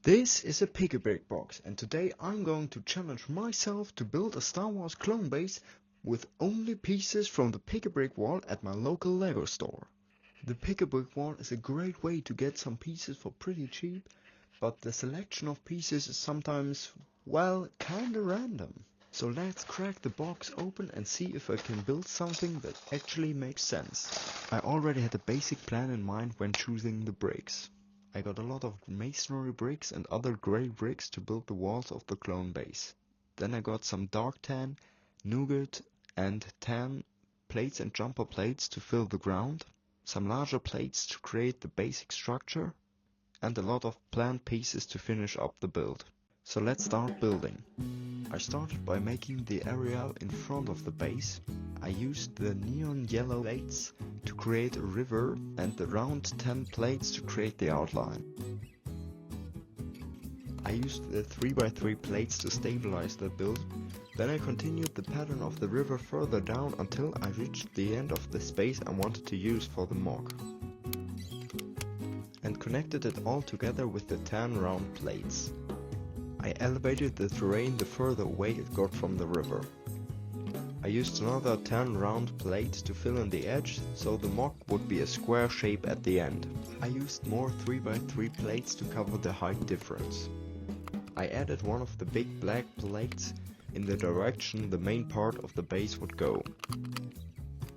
This is a Piggy Brick box, and today I'm going to challenge myself to build a Star Wars clone base with only pieces from the Piggy Brick wall at my local Lego store. The Piggy Brick wall is a great way to get some pieces for pretty cheap, but the selection of pieces is sometimes, well, kinda random. So let's crack the box open and see if I can build something that actually makes sense. I already had a basic plan in mind when choosing the bricks. I got a lot of masonry bricks and other grey bricks to build the walls of the clone base. Then I got some dark tan, nougat and tan plates and jumper plates to fill the ground, some larger plates to create the basic structure, and a lot of plant pieces to finish up the build. So let's start building. I started by making the area in front of the base. I used the neon yellow plates to create a river and the round 10 plates to create the outline. I used the 3x3 plates to stabilize the build. Then I continued the pattern of the river further down until I reached the end of the space I wanted to use for the mock, and connected it all together with the 10 round plates. I elevated the terrain the further away it got from the river. I used another 10 round plates to fill in the edge, so the mock would be a square shape at the end. I used more 3x3 plates to cover the height difference. I added one of the big black plates in the direction the main part of the base would go.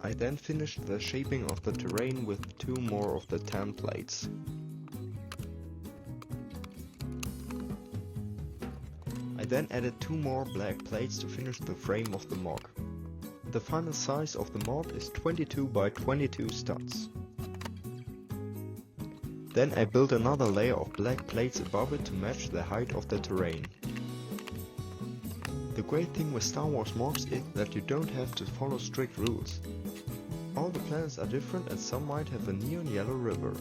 I then finished the shaping of the terrain with 2 more of the 10 plates. I then added 2 more black plates to finish the frame of the mock. The final size of the mock is 22 by 22 studs. Then I built another layer of black plates above it to match the height of the terrain. The great thing with Star Wars mocks is that you don't have to follow strict rules. All the planets are different and some might have a neon yellow river.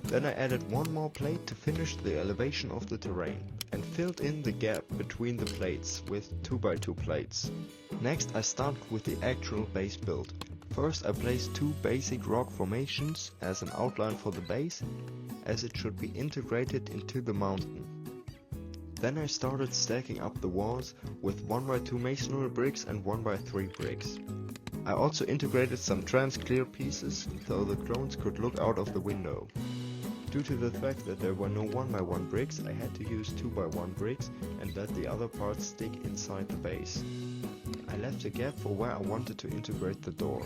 Then I added 1 more plate to finish the elevation of the terrain, and filled in the gap between the plates with 2x2 plates. Next I started with the actual base build. First I placed 2 basic rock formations as an outline for the base, as it should be integrated into the mountain. Then I started stacking up the walls with 1x2 masonry bricks and 1x3 bricks. I also integrated some trans-clear pieces so the clones could look out of the window. Due to the fact that there were no 1x1 bricks, I had to use 2x1 bricks and let the other parts stick inside the base. I left a gap for where I wanted to integrate the door.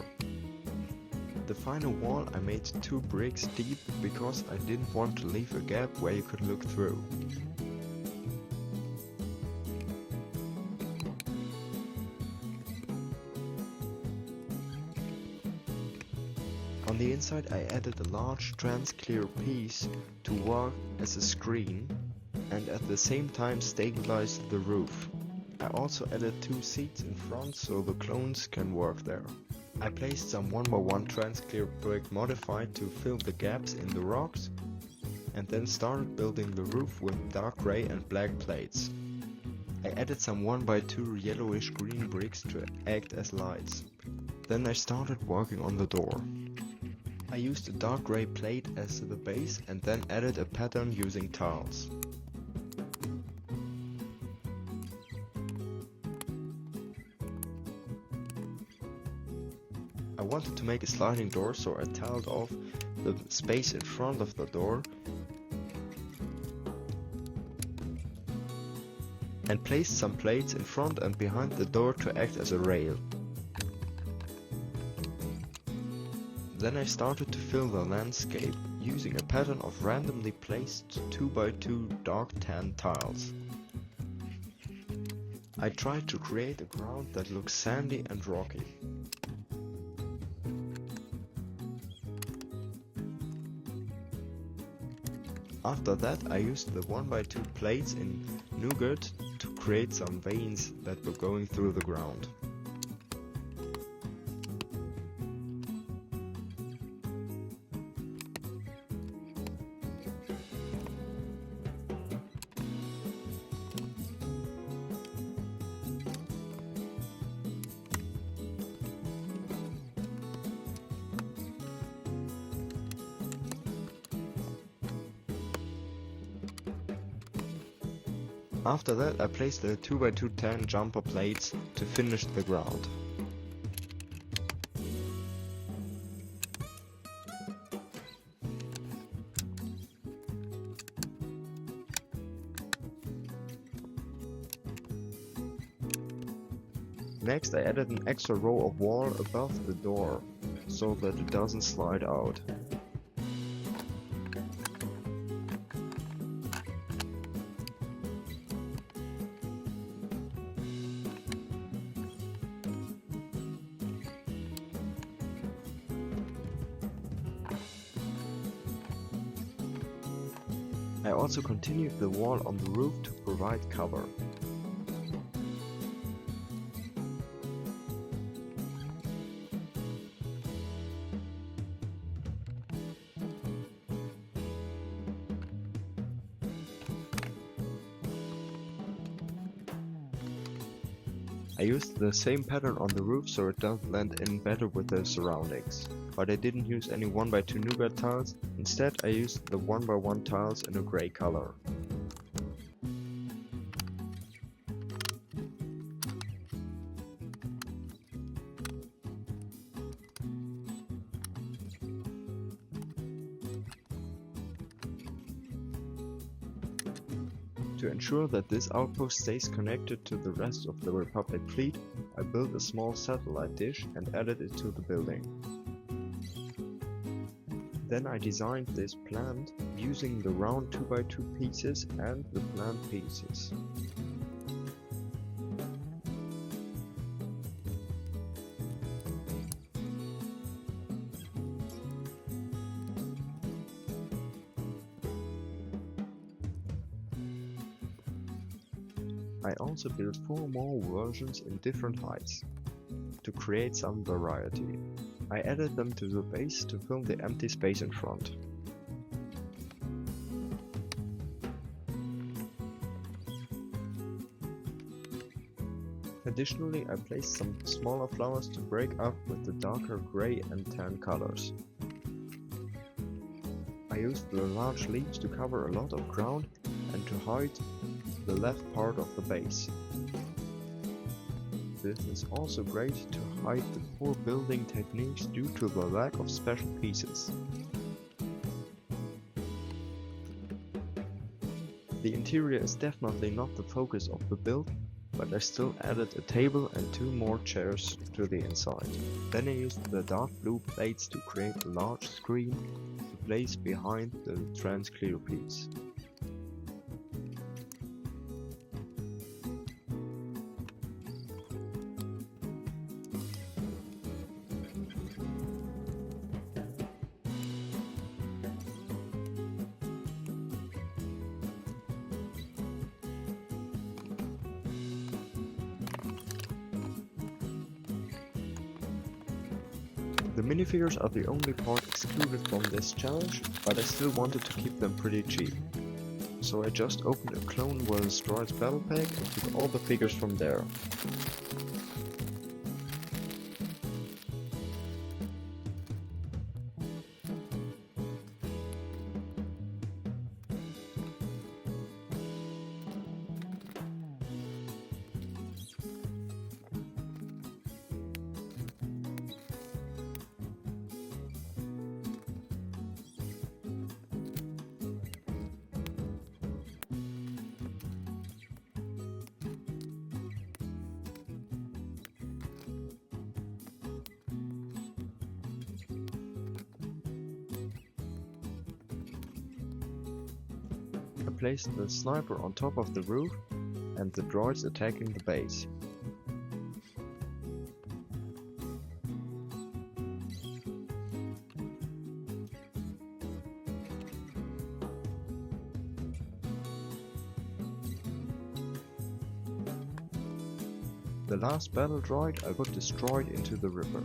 The final wall I made 2 bricks deep because I didn't want to leave a gap where you could look through. On the inside I added a large trans-clear piece to work as a screen and at the same time stabilized the roof. I also added 2 seats in front so the clones can work there. I placed some 1x1 trans-clear brick modified to fill the gaps in the rocks, and then started building the roof with dark grey and black plates. I added some 1x2 yellowish green bricks to act as lights. Then I started working on the door. I used a dark grey plate as the base and then added a pattern using tiles. I wanted to make a sliding door, so I tiled off the space in front of the door and placed some plates in front and behind the door to act as a rail. Then I started to fill the landscape using a pattern of randomly placed 2x2 dark tan tiles. I tried to create a ground that looks sandy and rocky. After that I used the 1x2 plates in nougat to create some veins that were going through the ground. After that I placed the 2x2 tan jumper plates to finish the ground. Next I added an extra row of wall above the door, so that it doesn't slide out. I also continued the wall on the roof to provide cover. I used the same pattern on the roof so it does blend in better with the surroundings, but I didn't use any 1x2 nougat tiles. Instead I used the 1x1 tiles in a grey color. To ensure that this outpost stays connected to the rest of the Republic fleet, I built a small satellite dish and added it to the building. Then I designed this plant using the round 2x2 pieces and the plant pieces. I also built 4 more versions in different heights, to create some variety. I added them to the base to fill the empty space in front. Additionally, I placed some smaller flowers to break up with the darker grey and tan colors. I used the large leaves to cover a lot of ground and to hide the left part of the base. This is also great to hide the poor building techniques due to the lack of special pieces. The interior is definitely not the focus of the build, but I still added a table and 2 more chairs to the inside. Then I used the dark blue plates to create a large screen to place behind the trans clear piece. The minifigures are the only part excluded from this challenge, but I still wanted to keep them pretty cheap. So I just opened a Clone vs. Droids battle pack and took all the figures from there. I placed the sniper on top of the roof and the droids attacking the base. The last battle droid I got destroyed into the river.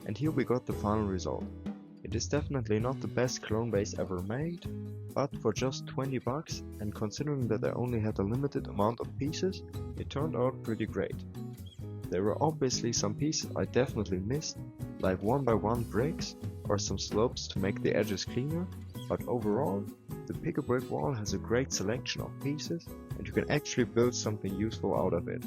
And here we got the final result. It is definitely not the best clone base ever made, but for just 20 bucks, and considering that I only had a limited amount of pieces, it turned out pretty great. There were obviously some pieces I definitely missed, like 1x1 bricks or some slopes to make the edges cleaner, but overall, the Pick-a-Brick wall has a great selection of pieces and you can actually build something useful out of it.